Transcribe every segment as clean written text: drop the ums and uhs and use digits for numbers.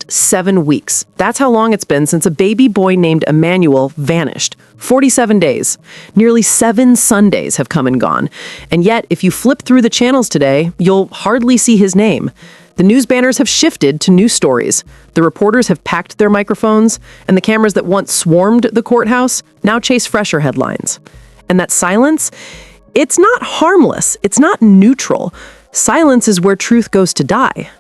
Just 7 weeks. That's how long it's been since a baby boy named Emmanuel vanished. 47 days. Nearly 7 Sundays have come and gone. And yet, if you flip through the channels today, you'll hardly see his name. The news banners have shifted to news stories. The reporters have packed their microphones, and the cameras that once swarmed the courthouse now chase fresher headlines. And that silence? It's not harmless. It's not neutral. Silence is where truth goes to die.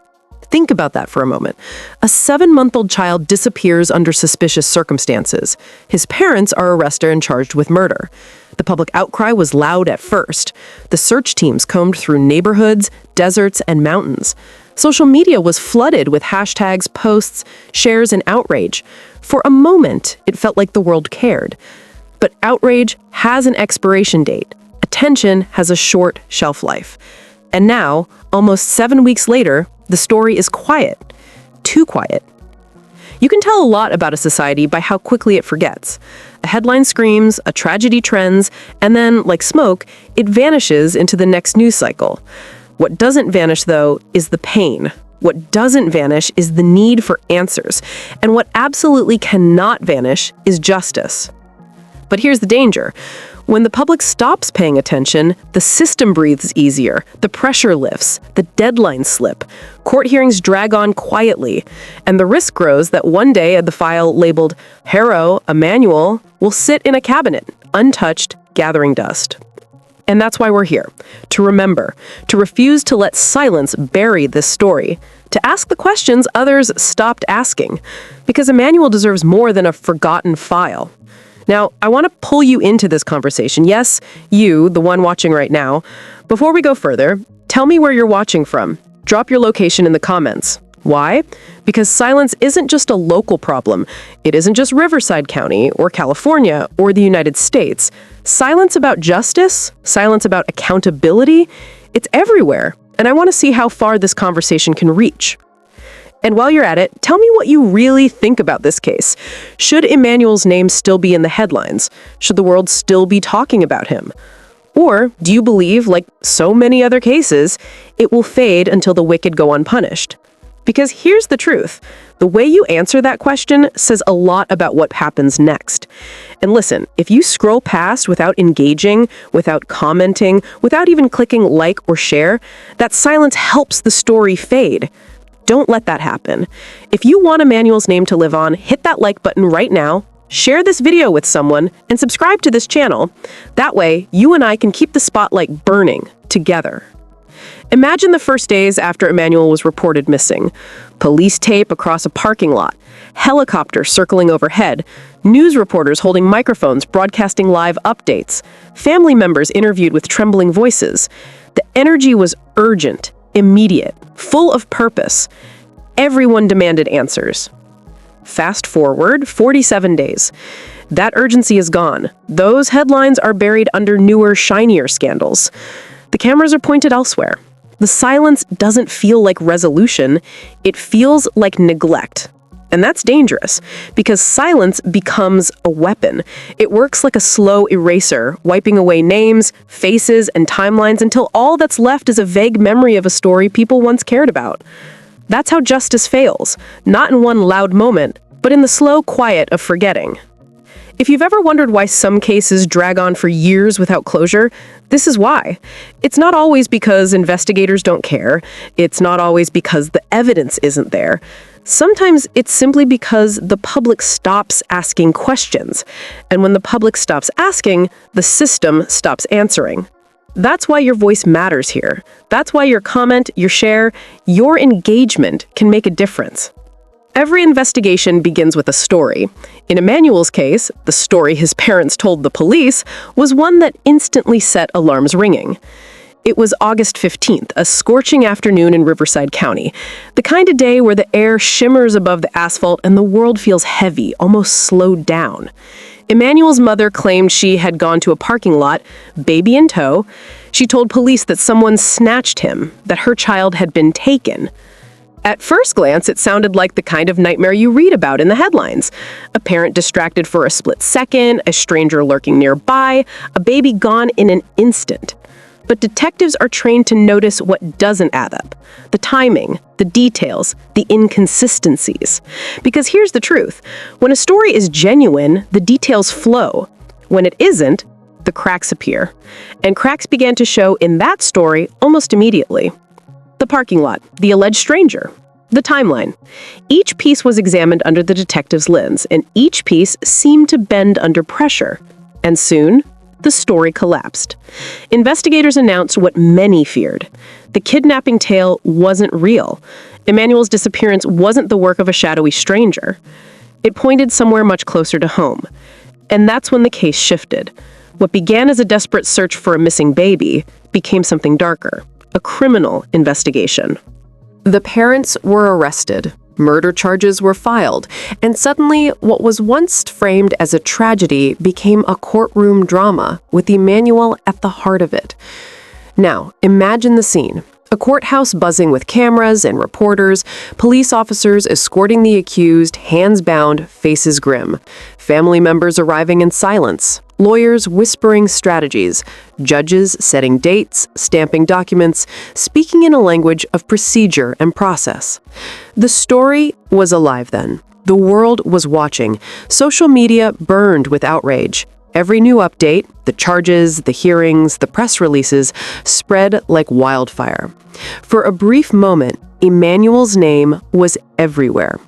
Think about that for a moment. A 7-month-old child disappears under suspicious circumstances. His parents are arrested and charged with murder. The public outcry was loud at first. The search teams combed through neighborhoods, deserts, and mountains. Social media was flooded with hashtags, posts, shares, and outrage. For a moment, it felt like the world cared. But outrage has an expiration date. Attention has a short shelf life. And now, almost 7 weeks later, the story is quiet. Too quiet. You can tell a lot about a society by how quickly it forgets. A headline screams, a tragedy trends, and then, like smoke, it vanishes into the next news cycle. What doesn't vanish, though, is the pain. What doesn't vanish is the need for answers. And what absolutely cannot vanish is justice. But here's the danger. When the public stops paying attention, the system breathes easier, the pressure lifts, the deadlines slip, court hearings drag on quietly, and the risk grows that one day the file labeled Haro, Emmanuel, will sit in a cabinet, untouched, gathering dust. And that's why we're here, to remember, to refuse to let silence bury this story, to ask the questions others stopped asking, because Emmanuel deserves more than a forgotten file. Now, I want to pull you into this conversation. Yes, you, the one watching right now. Before we go further, tell me where you're watching from. Drop your location in the comments. Why? Because silence isn't just a local problem. It isn't just Riverside County or California or the United States. Silence about justice, silence about accountability, it's everywhere. And I want to see how far this conversation can reach. And while you're at it, tell me what you really think about this case. Should Emmanuel's name still be in the headlines? Should the world still be talking about him? Or do you believe, like so many other cases, it will fade until the wicked go unpunished? Because here's the truth. The way you answer that question says a lot about what happens next. And listen, if you scroll past without engaging, without commenting, without even clicking like or share, that silence helps the story fade. Don't let that happen. If you want Emmanuel's name to live on, hit that like button right now, share this video with someone, and subscribe to this channel. That way, you and I can keep the spotlight burning together. Imagine the first days after Emmanuel was reported missing. Police tape across a parking lot, helicopters circling overhead, news reporters holding microphones broadcasting live updates, family members interviewed with trembling voices. The energy was urgent, immediate, full of purpose. Everyone demanded answers. Fast forward 47 days. That urgency is gone. Those headlines are buried under newer, shinier scandals. The cameras are pointed elsewhere. The silence doesn't feel like resolution. It feels like neglect. And that's dangerous, because silence becomes a weapon. It works like a slow eraser, wiping away names, faces, and timelines until all that's left is a vague memory of a story people once cared about. That's how justice fails, not in one loud moment, but in the slow quiet of forgetting. If you've ever wondered why some cases drag on for years without closure, this is why. It's not always because investigators don't care. It's not always because the evidence isn't there. Sometimes it's simply because the public stops asking questions. And when the public stops asking, the system stops answering. That's why your voice matters here. That's why your comment, your share, your engagement can make a difference. Every investigation begins with a story. In Emmanuel's case, the story his parents told the police was one that instantly set alarms ringing. It was August 15th, a scorching afternoon in Riverside County, the kind of day where the air shimmers above the asphalt and the world feels heavy, almost slowed down. Emmanuel's mother claimed she had gone to a parking lot, baby in tow. She told police that someone snatched him, that her child had been taken. At first glance, it sounded like the kind of nightmare you read about in the headlines. A parent distracted for a split second, a stranger lurking nearby, a baby gone in an instant. But detectives are trained to notice what doesn't add up: the timing, the details, the inconsistencies. Because here's the truth: when a story is genuine, the details flow. When it isn't, the cracks appear. And cracks began to show in that story almost immediately. The parking lot, the alleged stranger, the timeline. Each piece was examined under the detective's lens, and each piece seemed to bend under pressure. And soon, the story collapsed. Investigators announced what many feared. The kidnapping tale wasn't real. Emmanuel's disappearance wasn't the work of a shadowy stranger. It pointed somewhere much closer to home. And that's when the case shifted. What began as a desperate search for a missing baby became something darker: a criminal investigation. The parents were arrested, murder charges were filed, and suddenly what was once framed as a tragedy became a courtroom drama, with Emmanuel at the heart of it. Now, imagine the scene. A courthouse buzzing with cameras and reporters, police officers escorting the accused, hands bound, faces grim, family members arriving in silence, lawyers whispering strategies, judges setting dates, stamping documents, speaking in a language of procedure and process. The story was alive then. The world was watching. Social media burned with outrage. Every new update, the charges, the hearings, the press releases, spread like wildfire. For a brief moment, Emmanuel's name was everywhere.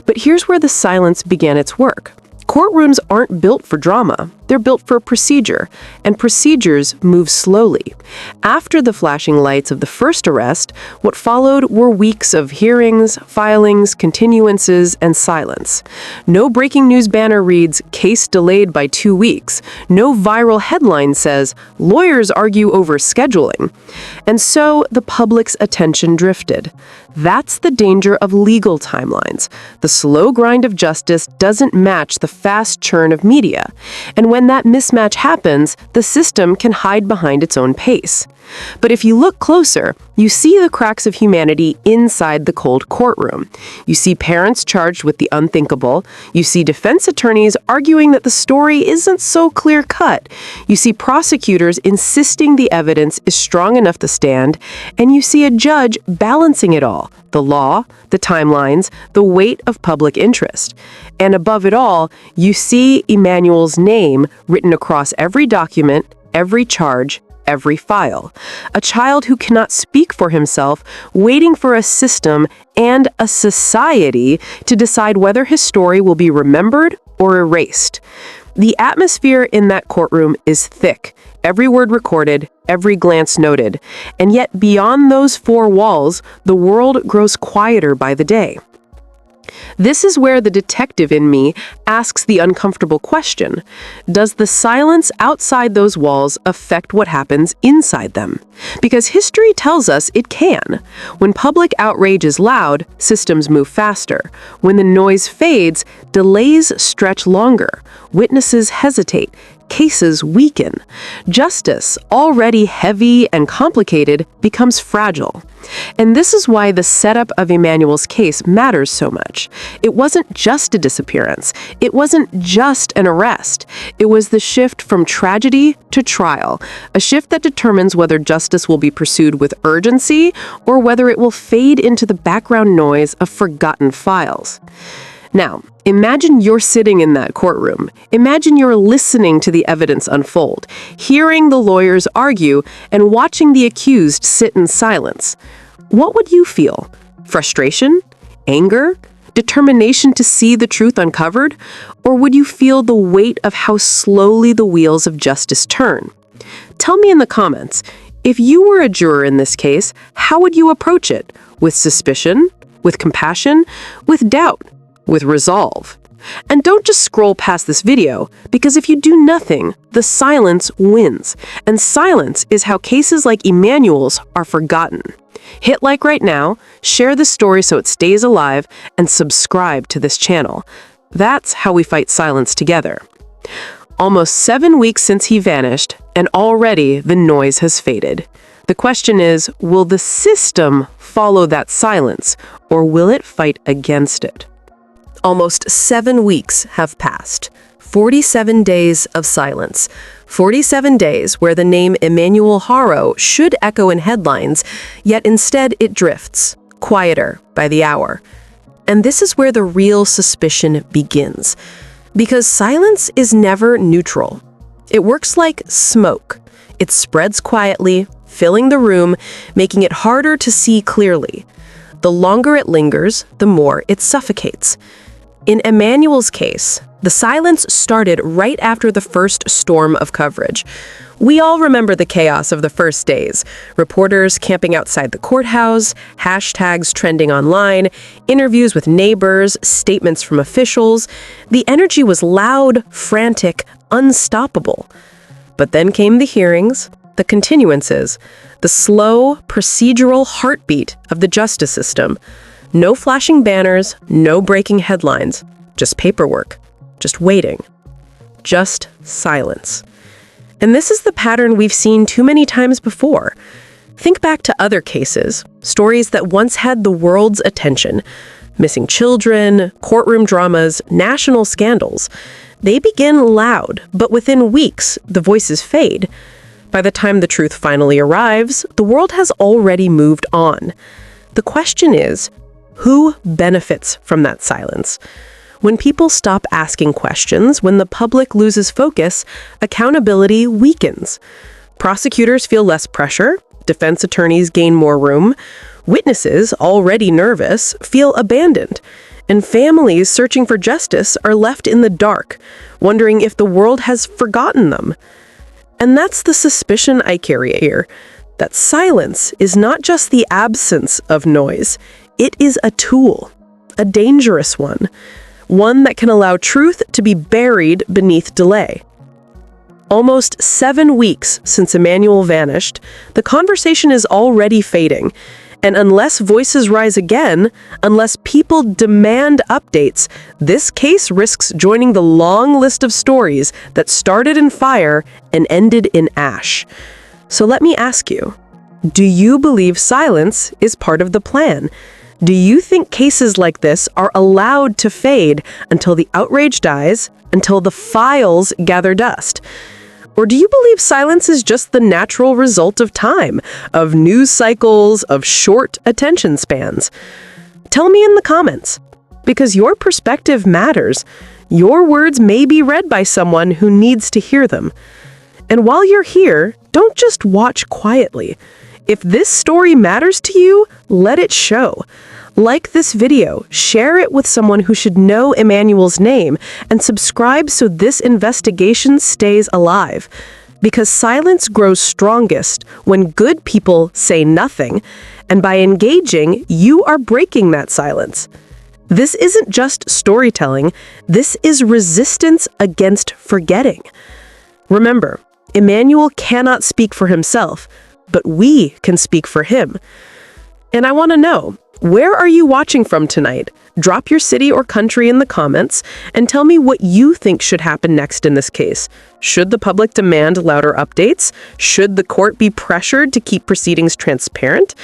But here's where the silence began its work. Courtrooms aren't built for drama. They're built for procedure, and procedures move slowly. After the flashing lights of the first arrest, what followed were weeks of hearings, filings, continuances, and silence. No breaking news banner reads, "Case delayed by 2 weeks." No viral headline says, "Lawyers argue over scheduling." And so the public's attention drifted. That's the danger of legal timelines. The slow grind of justice doesn't match the fast churn of media. And when that mismatch happens, the system can hide behind its own pace. But if you look closer, you see the cracks of humanity inside the cold courtroom. You see parents charged with the unthinkable. You see defense attorneys arguing that the story isn't so clear-cut. You see prosecutors insisting the evidence is strong enough to stand. And you see a judge balancing it all: the law, the timelines, the weight of public interest. And above it all, you see Emmanuel's name written across every document, every charge, every file. A child who cannot speak for himself, waiting for a system and a society to decide whether his story will be remembered or erased. The atmosphere in that courtroom is thick. Every word recorded, every glance noted. And yet beyond those four walls, the world grows quieter by the day. This is where the detective in me asks the uncomfortable question: does the silence outside those walls affect what happens inside them? Because history tells us it can. When public outrage is loud, systems move faster. When the noise fades, delays stretch longer. Witnesses hesitate. Cases weaken. Justice, already heavy and complicated, becomes fragile. And this is why the setup of Emmanuel's case matters so much. It wasn't just a disappearance. It wasn't just an arrest. It was the shift from tragedy to trial, a shift that determines whether justice will be pursued with urgency or whether it will fade into the background noise of forgotten files. Now, imagine you're sitting in that courtroom. Imagine you're listening to the evidence unfold, hearing the lawyers argue, and watching the accused sit in silence. What would you feel? Frustration? Anger? Determination to see the truth uncovered? Or would you feel the weight of how slowly the wheels of justice turn? Tell me in the comments. If you were a juror in this case, how would you approach it? With suspicion? With compassion? With doubt? With resolve? And don't just scroll past this video, because if you do nothing, the silence wins. And silence is how cases like Emmanuel's are forgotten. Hit like right now, share this story so it stays alive, and subscribe to this channel. That's how we fight silence together. Almost 7 weeks since he vanished, and already the noise has faded. The question is, will the system follow that silence, or will it fight against it? Almost 7 weeks have passed. 47 days of silence. 47 days where the name Emmanuel Haro should echo in headlines, yet instead it drifts, quieter by the hour. And this is where the real suspicion begins. Because silence is never neutral. It works like smoke. It spreads quietly, filling the room, making it harder to see clearly. The longer it lingers, the more it suffocates. In Emmanuel's case, the silence started right after the first storm of coverage. We all remember the chaos of the first days. Reporters camping outside the courthouse, hashtags trending online, interviews with neighbors, statements from officials. The energy was loud, frantic, unstoppable. But then came the hearings, the continuances, the slow, procedural heartbeat of the justice system. No flashing banners, no breaking headlines, just paperwork, just waiting, just silence. And this is the pattern we've seen too many times before. Think back to other cases, stories that once had the world's attention. Missing children, courtroom dramas, national scandals. They begin loud, but within weeks, the voices fade. By the time the truth finally arrives, the world has already moved on. The question is, who benefits from that silence? When people stop asking questions, when the public loses focus, accountability weakens. Prosecutors feel less pressure, defense attorneys gain more room, witnesses, already nervous, feel abandoned, and families searching for justice are left in the dark, wondering if the world has forgotten them. And that's the suspicion I carry here, that silence is not just the absence of noise, it is a tool, a dangerous one that can allow truth to be buried beneath delay. Almost 7 weeks since Emmanuel vanished, the conversation is already fading. And unless voices rise again, unless people demand updates, this case risks joining the long list of stories that started in fire and ended in ash. So let me ask you, do you believe silence is part of the plan? Do you think cases like this are allowed to fade until the outrage dies, until the files gather dust? Or do you believe silence is just the natural result of time, of news cycles, of short attention spans? Tell me in the comments, because your perspective matters. Your words may be read by someone who needs to hear them. And while you're here, don't just watch quietly. If this story matters to you, let it show. Like this video, share it with someone who should know Emmanuel's name, and subscribe so this investigation stays alive. Because silence grows strongest when good people say nothing, and by engaging, you are breaking that silence. This isn't just storytelling, this is resistance against forgetting. Remember, Emmanuel cannot speak for himself, but we can speak for him. And I want to know, where are you watching from tonight? Drop your city or country in the comments and tell me what you think should happen next in this case. Should the public demand louder updates? Should the court be pressured to keep proceedings transparent?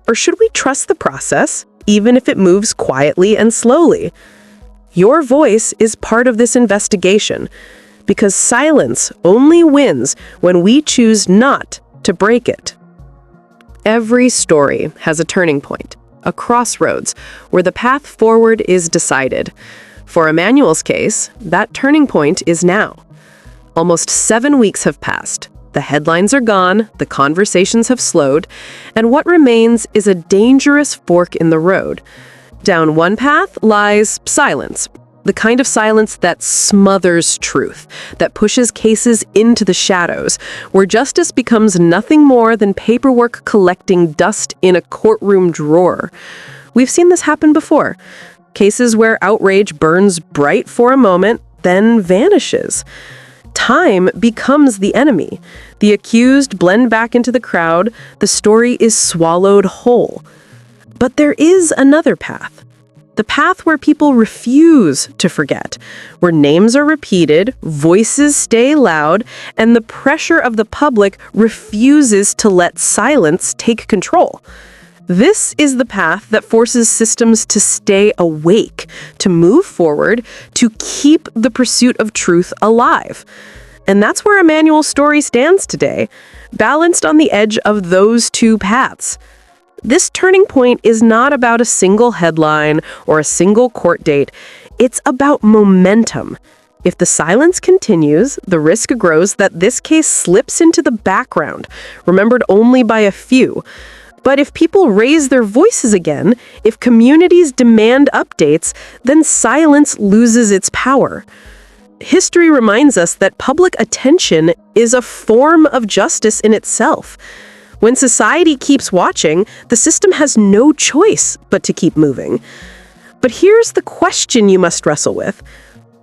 Or should we trust the process, even if it moves quietly and slowly? Your voice is part of this investigation, because silence only wins when we choose not to break it. Every story has a turning point, a crossroads, where the path forward is decided. For Emmanuel's case, that turning point is now. Almost 7 weeks have passed. The headlines are gone, the conversations have slowed, and what remains is a dangerous fork in the road. Down one path lies silence. The kind of silence that smothers truth, that pushes cases into the shadows, where justice becomes nothing more than paperwork collecting dust in a courtroom drawer. We've seen this happen before. Cases where outrage burns bright for a moment, then vanishes. Time becomes the enemy. The accused blend back into the crowd. The story is swallowed whole. But there is another path. The path where people refuse to forget, where names are repeated, voices stay loud, and the pressure of the public refuses to let silence take control. This is the path that forces systems to stay awake, to move forward, to keep the pursuit of truth alive. And that's where Emmanuel's story stands today, balanced on the edge of those two paths. This turning point is not about a single headline or a single court date. It's about momentum. If the silence continues, the risk grows that this case slips into the background, remembered only by a few. But if people raise their voices again, if communities demand updates, then silence loses its power. History reminds us that public attention is a form of justice in itself. When society keeps watching, the system has no choice but to keep moving. But here's the question you must wrestle with.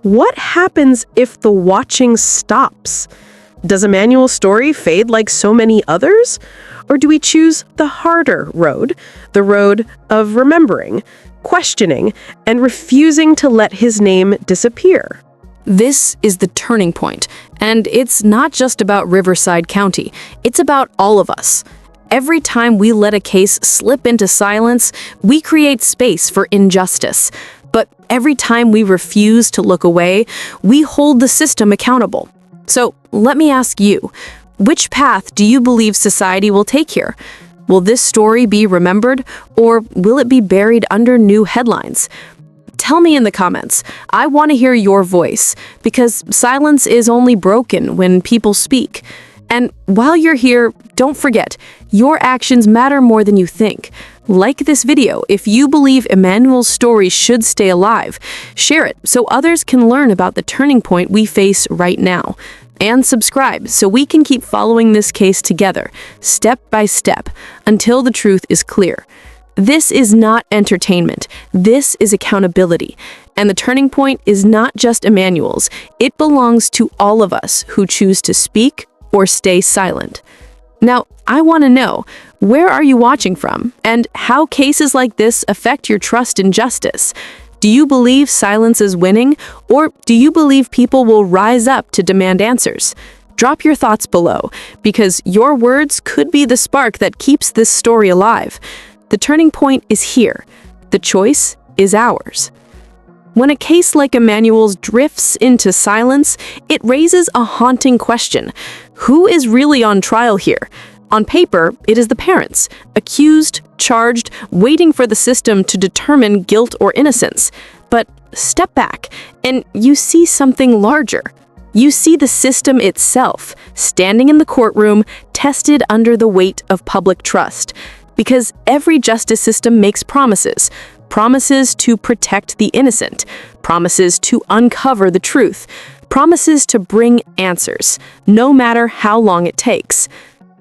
What happens if the watching stops? Does Emmanuel's story fade like so many others? Or do we choose the harder road, the road of remembering, questioning, and refusing to let his name disappear? This is the turning point, and it's not just about Riverside County. It's about all of us. Every time we let a case slip into silence, we create space for injustice. But every time we refuse to look away, we hold the system accountable. So let me ask you, which path do you believe society will take here? Will this story be remembered, or will it be buried under new headlines? Tell me in the comments. I want to hear your voice, because silence is only broken when people speak. And while you're here, don't forget, your actions matter more than you think. Like this video if you believe Emmanuel's story should stay alive. Share it so others can learn about the turning point we face right now. And subscribe so we can keep following this case together, step by step, until the truth is clear. This is not entertainment. This is accountability. And the turning point is not just Emmanuel's. It belongs to all of us who choose to speak or stay silent. Now, I want to know, where are you watching from? And how cases like this affect your trust in justice? Do you believe silence is winning, or do you believe people will rise up to demand answers? Drop your thoughts below, because your words could be the spark that keeps this story alive. The turning point is here. The choice is ours. When a case like Emmanuel's drifts into silence, it raises a haunting question. Who is really on trial here? On paper, it is the parents, accused, charged, waiting for the system to determine guilt or innocence. But step back, and you see something larger. You see the system itself, standing in the courtroom, tested under the weight of public trust. Because every justice system makes promises. Promises to protect the innocent. Promises to uncover the truth. Promises to bring answers, no matter how long it takes.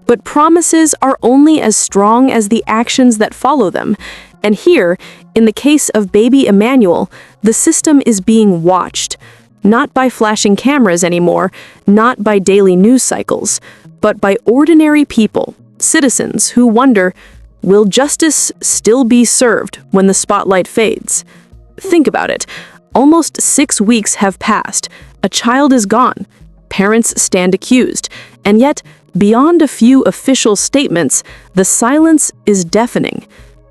But promises are only as strong as the actions that follow them. And here, in the case of baby Emmanuel, the system is being watched. Not by flashing cameras anymore, not by daily news cycles, but by ordinary people, citizens who wonder, will justice still be served when the spotlight fades? Think about it. Almost 6 weeks have passed. A child is gone. Parents stand accused. And yet, beyond a few official statements, the silence is deafening.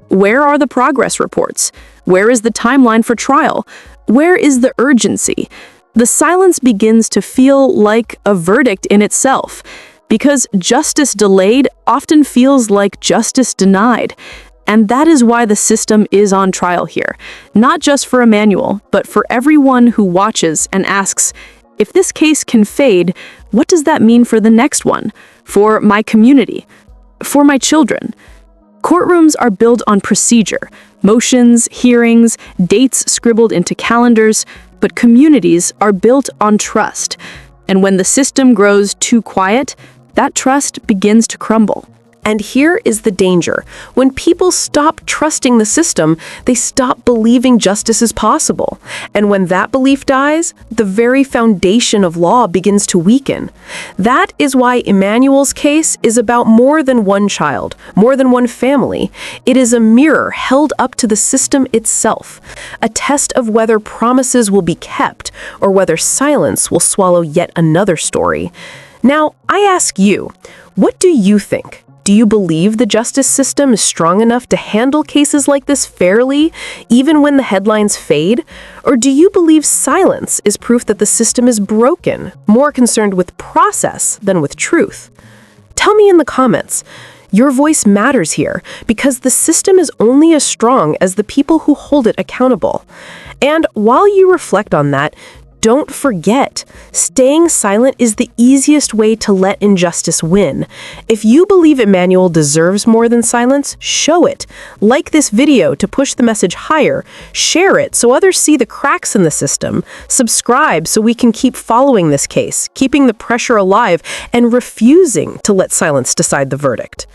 Where are the progress reports? Where is the timeline for trial? Where is the urgency? The silence begins to feel like a verdict in itself, because justice delayed often feels like justice denied. And that is why the system is on trial here, not just for Emmanuel, but for everyone who watches and asks, if this case can fade, what does that mean for the next one? For my community? For my children? Courtrooms are built on procedure, motions, hearings, dates scribbled into calendars, but communities are built on trust. And when the system grows too quiet, that trust begins to crumble. And here is the danger. When people stop trusting the system, they stop believing justice is possible. And when that belief dies, the very foundation of law begins to weaken. That is why Emmanuel's case is about more than one child, more than one family. It is a mirror held up to the system itself, a test of whether promises will be kept or whether silence will swallow yet another story. Now, I ask you, what do you think? Do you believe the justice system is strong enough to handle cases like this fairly, even when the headlines fade? Or do you believe silence is proof that the system is broken, more concerned with process than with truth? Tell me in the comments. Your voice matters here because the system is only as strong as the people who hold it accountable. And while you reflect on that, don't forget, staying silent is the easiest way to let injustice win. If you believe Emmanuel deserves more than silence, show it. Like this video to push the message higher. Share it so others see the cracks in the system. Subscribe so we can keep following this case, keeping the pressure alive, and refusing to let silence decide the verdict.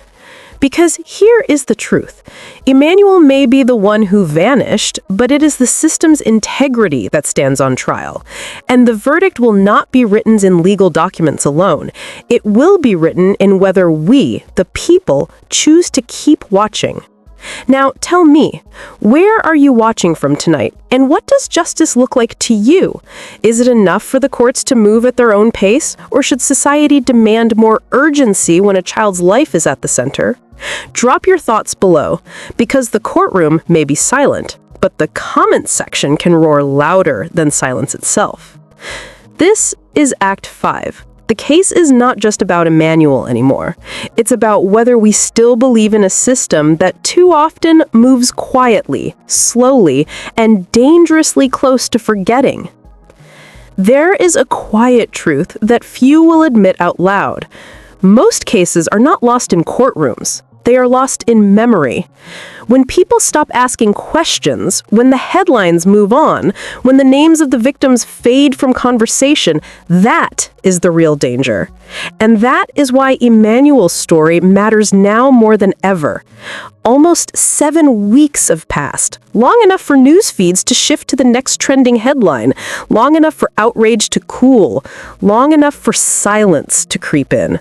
Because here is the truth. Emmanuel may be the one who vanished, but it is the system's integrity that stands on trial. And the verdict will not be written in legal documents alone. It will be written in whether we, the people, choose to keep watching. Now, tell me, where are you watching from tonight, and what does justice look like to you? Is it enough for the courts to move at their own pace, or should society demand more urgency when a child's life is at the center? Drop your thoughts below, because the courtroom may be silent, but the comments section can roar louder than silence itself. This is Act 5. The case is not just about Emmanuel anymore. It's about whether we still believe in a system that too often moves quietly, slowly, and dangerously close to forgetting. There is a quiet truth that few will admit out loud. Most cases are not lost in courtrooms. They are lost in memory. When people stop asking questions, when the headlines move on, when the names of the victims fade from conversation, that is the real danger. And that is why Emmanuel's story matters now more than ever. Almost 7 weeks have passed, long enough for news feeds to shift to the next trending headline, long enough for outrage to cool, long enough for silence to creep in.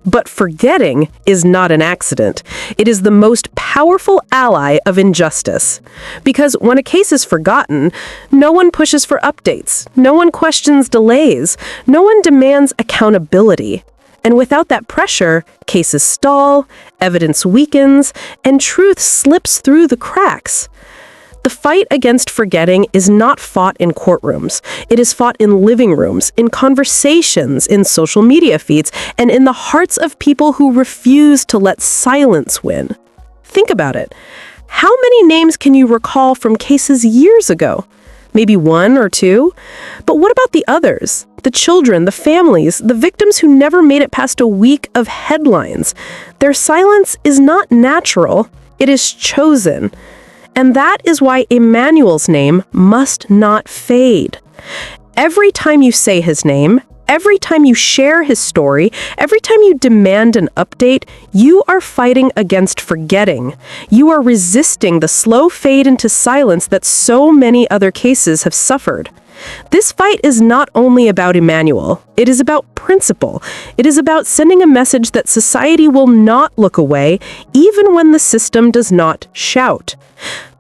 But forgetting is not an accident. It is the most powerful ally of injustice. Because when a case is forgotten, no one pushes for updates, no one questions delays, no one demands accountability. And without that pressure, cases stall, evidence weakens, and truth slips through the cracks. The fight against forgetting is not fought in courtrooms. It is fought in living rooms, in conversations, in social media feeds, and in the hearts of people who refuse to let silence win. Think about it. How many names can you recall from cases years ago? Maybe 1 or 2? But what about the others? The children, the families, the victims who never made it past a week of headlines. Their silence is not natural. It is chosen. And that is why Emmanuel's name must not fade. Every time you say his name, every time you share his story, every time you demand an update, you are fighting against forgetting. You are resisting the slow fade into silence that so many other cases have suffered. This fight is not only about Emmanuel. It is about principle. It is about sending a message that society will not look away, even when the system does not shout.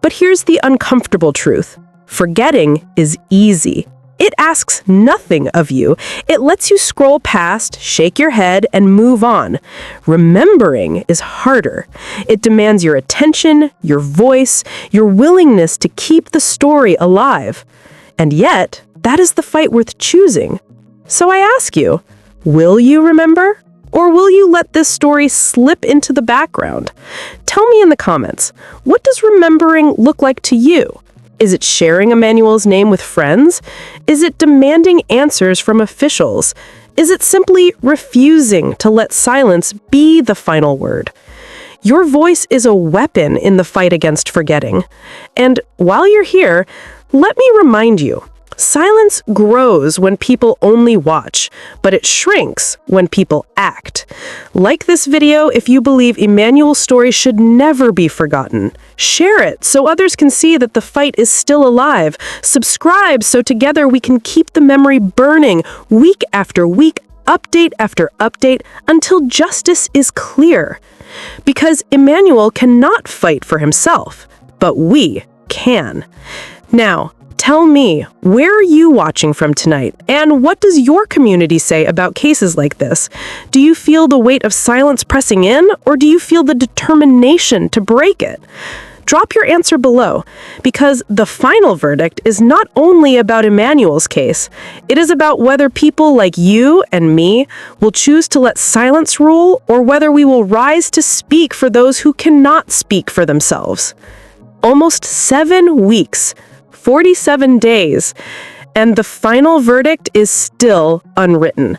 But here's the uncomfortable truth. Forgetting is easy. It asks nothing of you. It lets you scroll past, shake your head, and move on. Remembering is harder. It demands your attention, your voice, your willingness to keep the story alive. And yet, that is the fight worth choosing. So I ask you, will you remember? Or will you let this story slip into the background? Tell me in the comments, what does remembering look like to you? Is it sharing Emmanuel's name with friends? Is it demanding answers from officials? Is it simply refusing to let silence be the final word? Your voice is a weapon in the fight against forgetting. And while you're here, let me remind you, silence grows when people only watch, but it shrinks when people act. Like this video if you believe Emmanuel's story should never be forgotten. Share it so others can see that the fight is still alive. Subscribe so together we can keep the memory burning week after week, update after update, until justice is clear. Because Emmanuel cannot fight for himself, but we can. Now, Tell me, where are you watching from tonight? And what does your community say about cases like this? Do you feel the weight of silence pressing in, or do you feel the determination to break it? Drop your answer below, because the final verdict is not only about Emmanuel's case, it is about whether people like you and me will choose to let silence rule, or whether we will rise to speak for those who cannot speak for themselves. Almost 7 weeks, 47 days, and the final verdict is still unwritten.